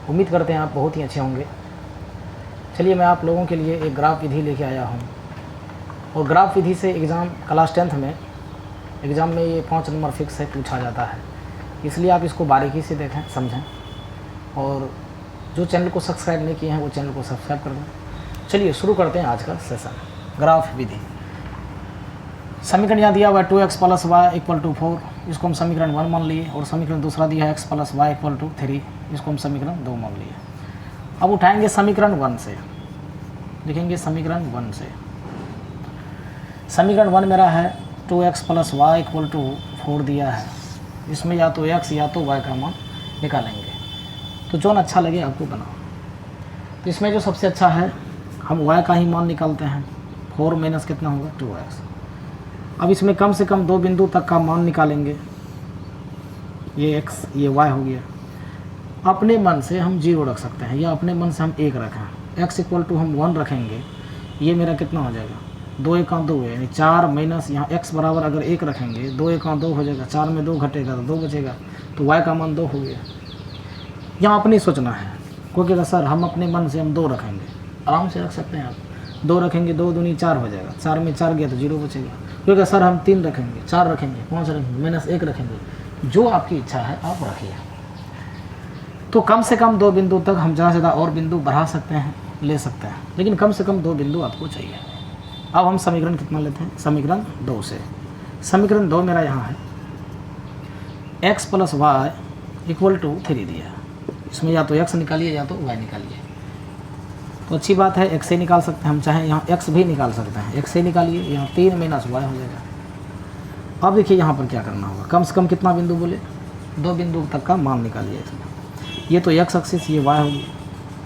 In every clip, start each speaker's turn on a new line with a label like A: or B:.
A: उम्मीद करते हैं आप बहुत ही अच्छे होंगे। चलिए मैं आप लोगों के लिए एक ग्राफ विधि लेके आया हूँ, और ग्राफ विधि से एग्ज़ाम क्लास 10th में एग्ज़ाम में ये 5 नंबर फिक्स है, पूछा जाता है। इसलिए आप इसको बारीकी से देखें, समझें, और जो चैनल को सब्सक्राइब नहीं किए हैं वो चैनल को सब्सक्राइब कर दें। चलिए शुरू करते हैं आज का सेशन। ग्राफ विधि, समीकरण यहाँ दिया हुआ है 2x + y = 4, इसको हम समीकरण 1 मान लिए, और समीकरण दूसरा दिया है x + y = 3, इसको हम समीकरण 2 मान लिए। अब उठाएंगे समीकरण 1 से, लिखेंगे समीकरण 1 से। समीकरण 1 मेरा है 2x + y = 4 दिया है, इसमें या तो x या तो y का मान निकालेंगे, तो जो अच्छा लगे आपको बनाओ। तो इसमें जो सबसे अच्छा है, हम y का ही मान निकालते हैं। 4 माइनस कितना होगा 2x। अब इसमें कम से कम 2 बिंदु तक का मान निकालेंगे, ये x ये y हो गया। अपने मन से हम 0 रख सकते हैं, या अपने मन से हम 1 रखें। x = हम 1 रखेंगे, ये मेरा कितना हो जाएगा 2 × 2 है, यानी 4 माइनस यहाँ x बराबर अगर 1 रखेंगे 2 × 2 हो जाएगा, 4 में 2 घटेगा तो 2 बचेगा, तो y का मान 2 हो गया। यहाँ अपनी सोचना है, क्योंकि अगर सर हम अपने मन से हम 2 रखेंगे, आराम से रख सकते हैं आप। 2 रखेंगे 2 दूनी 4 हो जाएगा, 4 में 4 गया तो 0 बचेगा। क्योंकि सर हम 3 रखेंगे, 4 रखेंगे, 5 रखेंगे, -1 रखेंगे, जो आपकी इच्छा है आप रखिए। तो कम से कम 2 बिंदु तक हम ज़्यादा से ज़्यादा और बिंदु बढ़ा सकते हैं, ले सकते हैं, लेकिन कम से कम 2 बिंदु आपको चाहिए। अब हम समीकरण कितना लेते हैं, समीकरण 2 से। समीकरण 2 मेरा यहाँ है x + y = 3 दिया है, इसमें या तो x निकालिए या तो y निकालिए। तो अच्छी बात है, x से निकाल सकते हैं हम, चाहे यहाँ x भी निकाल सकते हैं, x से निकालिए, यहाँ 3 - y हो जाएगा। अब देखिए यहाँ पर क्या करना होगा, कम से कम कितना बिंदु बोले, 2 बिंदु तक का मान निकालिए। इसमें ये तो x एक्सिस, ये y होगी,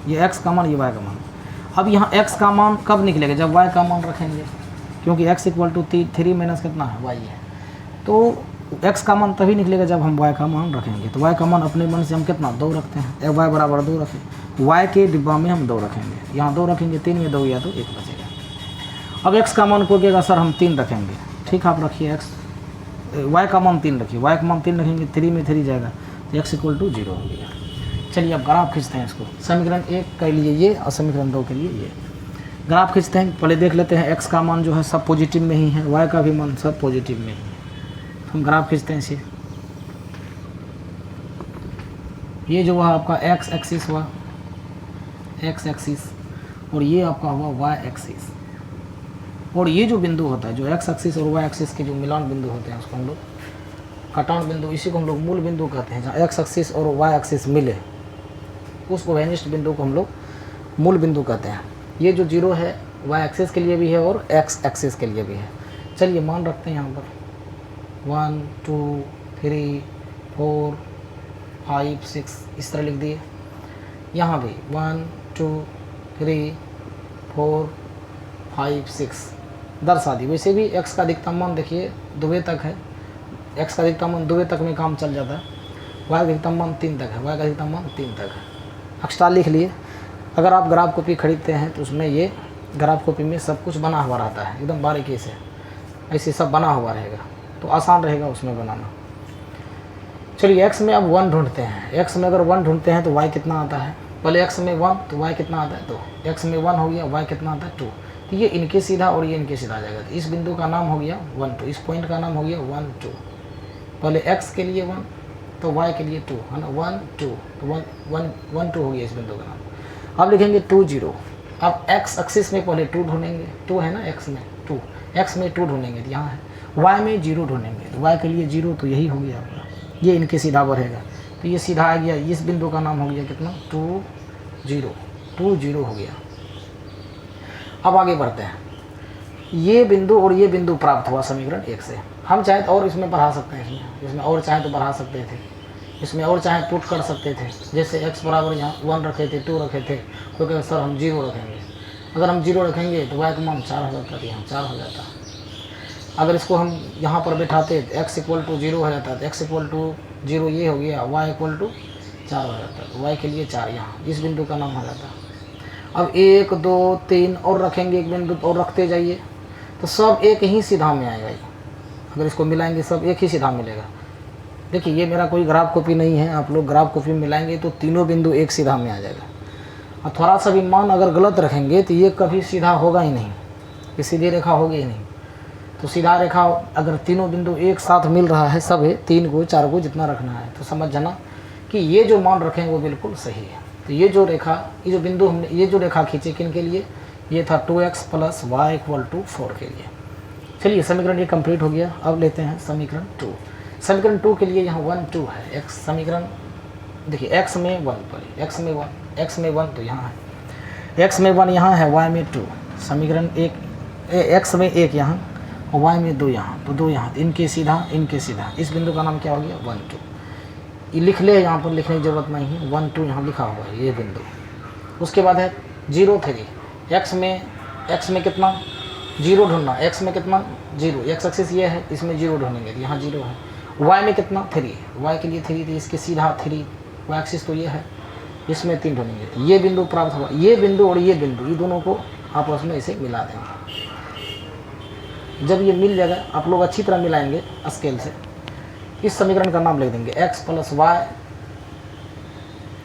A: ये x का मान, ये y का मान। अब यहाँ x का मान कब निकलेगा, जब y का मान रखेंगे, क्योंकि x = 3 माइनस कितना है y है, तो x का मान तभी निकलेगा जब हम y का मान रखेंगे। तो y का मान अपने मन से हम कितना 2 रखते हैं, y बराबर 2 रखें, y के डिब्बा में हम 2 रखेंगे, यहाँ 2 रखेंगे, 3 में 2 या तो 1 बचेगा। अब x का मान को क्या सर हम 3 रखेंगे, ठीक आप रखिए, y का मान 3 रखिए, y का मान 3 रखेंगे, 3 में 3 जाएगा, तो x = 0 हो गया। चलिए अब ग्राफ खींचते हैं इसको, समीकरण 1 के लिए ये और समीकरण 2 के लिए ये ग्राफ खींचते हैं। पहले देख लेते हैं x का मान जो है सब पॉजिटिव में ही है, y का भी मान सब पॉजिटिव में ही है। हम ग्राफ खींचते हैं इसे, ये जो हुआ आपका x एक्सिस हुआ, x एक्सिस, और ये आपका हुआ y एक्सिस, और ये जो बिंदु होता है, जो x एक्सिस और y एक्सिस के जो मिलान बिंदु होते हैं, उसको हम लोग कटान बिंदु, इसी को हम लोग मूल बिंदु कहते हैं। जहाँ x एक्सिस और y एक्सिस मिले, उसको वेनिस्ट बिंदु को हम लोग मूल बिंदु कहते हैं। ये जो 0 है y एक्सिस के लिए भी है और x एक्सिस के लिए भी है। चलिए मान रखते हैं यहाँ पर 1 2 3 4 5 6 इस तरह लिख दिए। यहाँ भी 1 2 3 4 5 6 दर्शा दी। वैसे भी x का अधिकतम मान देखिए 2 तक है, x का अधिकतम मान 2 तक में काम चल जाता है, y का अधिकतम मान 3 तक है, y का अधिकतम मान 3 तक है। एक्स्ट्रा लिख लिए। अगर आप ग्राफ कॉपी खरीदते हैं तो उसमें ये ग्राफ कॉपी में सब कुछ बना हुआ रहता है, एकदम बारीकी से ऐसे सब बना हुआ रहेगा, तो आसान रहेगा उसमें बनाना। चलिए x में अब 1 ढूंढते हैं। x में अगर 1 ढूंढते हैं तो y कितना आता है, पहले x में 1 तो y कितना आता है 2, x में 1 हो गया, y कितना आता है 2, तो ये इनके सीधा और ये इनके सीधा आ जाएगा। तो इस बिंदु का नाम हो गया 1 2, इस पॉइंट का नाम हो गया 1 2। पहले x के लिए 1 तो y के लिए 2 है ना, 1 2, तो 1 2 हो गया इस बिंदु का नाम। अब लिखेंगे 2 0। अब x एक्सिस में पहले 2 ढूंढेंगे, 2 है ना x में 2, x में 2 ढूंढेंगे तो यहाँ है, y में 0 ढूंढेंगे, तो y के लिए 0, तो यही हो गया आपका, ये इनके सीधा बढ़ेगा, तो ये सीधा आ गया। इस बिंदु का नाम हो गया कितना 2 0 हो गया। अब आगे बढ़ते हैं, ये बिंदु और ये बिंदु प्राप्त हुआ समीकरण 1 से। हम चाहे तो और इसमें बढ़ा सकते हैं, इसमें और चाहे तो बढ़ा सकते थे, इसमें और चाहे पुट कर सकते थे। जैसे x बराबर यहाँ 1 रखे थे, 2 रखे थे, क्योंकि सर हम 0 रखेंगे। अगर हम 0 रखेंगे तो y का मान 4 हो जाता है, यहाँ 4 हो जाता। अगर इसको हम यहाँ पर बैठाते तो x = 0 हो जाता, तो x = 0 ये हो गया, y = 4 हो जाता, तो y के लिए 4 यहाँ इस बिंदु का नाम हो जाता। अब 1 2 3 और रखेंगे, एक बिंदु और रखते जाइए, तो सब एक ही सीधा में आएगा। अगर इसको मिलाएंगे सब एक ही सीधा मिलेगा, देखिए ये मेरा कोई ग्राफ कॉपी नहीं है, आप लोग ग्राफ कॉपी मिलाएंगे तो तीनों बिंदु एक सीधा में आ जाएगा। और थोड़ा सा भी मान अगर गलत रखेंगे तो ये कभी सीधा होगा ही नहीं, ये सीधी रेखा होगी ही नहीं। तो सीधा रेखा अगर तीनों बिंदु एक साथ मिल रहा है, सब है 3 को 4 को जितना रखना है, तो समझ जाना कि ये जो मान रखेंगे वो बिल्कुल सही है। तो ये जो रेखा, ये जो बिंदु हमने ये जो रेखा खींची किन के लिए, ये था 2x + y = 4 के लिए। चलिए समीकरण ये कंप्लीट हो गया। अब लेते हैं समीकरण 2। समीकरण 2 के लिए यहाँ 1 2 है। x समीकरण देखिए x में 1 पर x में 1 तो यहाँ है, x में 1 यहाँ है, y में 2। समीकरण x में 1 यहाँ और y में 2 यहाँ, तो 2 यहाँ, इनके सीधा इस बिंदु का नाम क्या हो गया 1 2। ये लिख ले, यहाँ पर लिखने की जरूरत नहीं है, 1 2 यहाँ लिखा हुआ है ये बिंदु। उसके बाद है 0 3। x में कितना 0 ढूंढना, x में कितना 0, x एक्सिस ये है, इसमें 0 ढूंढेंगे तो यहाँ 0 है। y में कितना 3, y के लिए 3 तो इसके सीधा 3, y एक्सिस तो ये है, इसमें 3 ढूंढेंगे तो ये बिंदु प्राप्त हुआ। ये बिंदु और ये बिंदु, ये दोनों को आपस में इसे मिला देंगे। जब ये मिल जाएगा, आप लोग अच्छी तरह मिलाएंगे स्केल से, इस समीकरण का नाम लिख देंगे x + y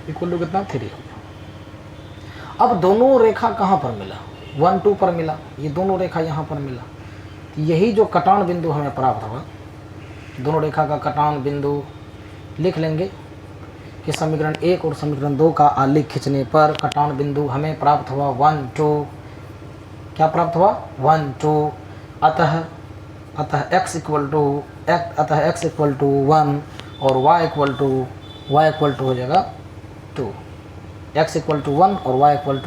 A: = कितना 3। अब दोनों रेखा कहाँ पर मिला, 1 2 पर मिला, ये दोनों रेखा यहाँ पर मिला। यही जो कटान बिंदु हमें प्राप्त हुआ, दोनों रेखा का कटान बिंदु लिख लेंगे कि समीकरण 1 और समीकरण 2 का आलेख खींचने पर कटान बिंदु हमें प्राप्त हुआ 1 2। क्या प्राप्त हुआ 1 2। अतः x = 1 और y = हो जाएगा 2। x = 1 और y =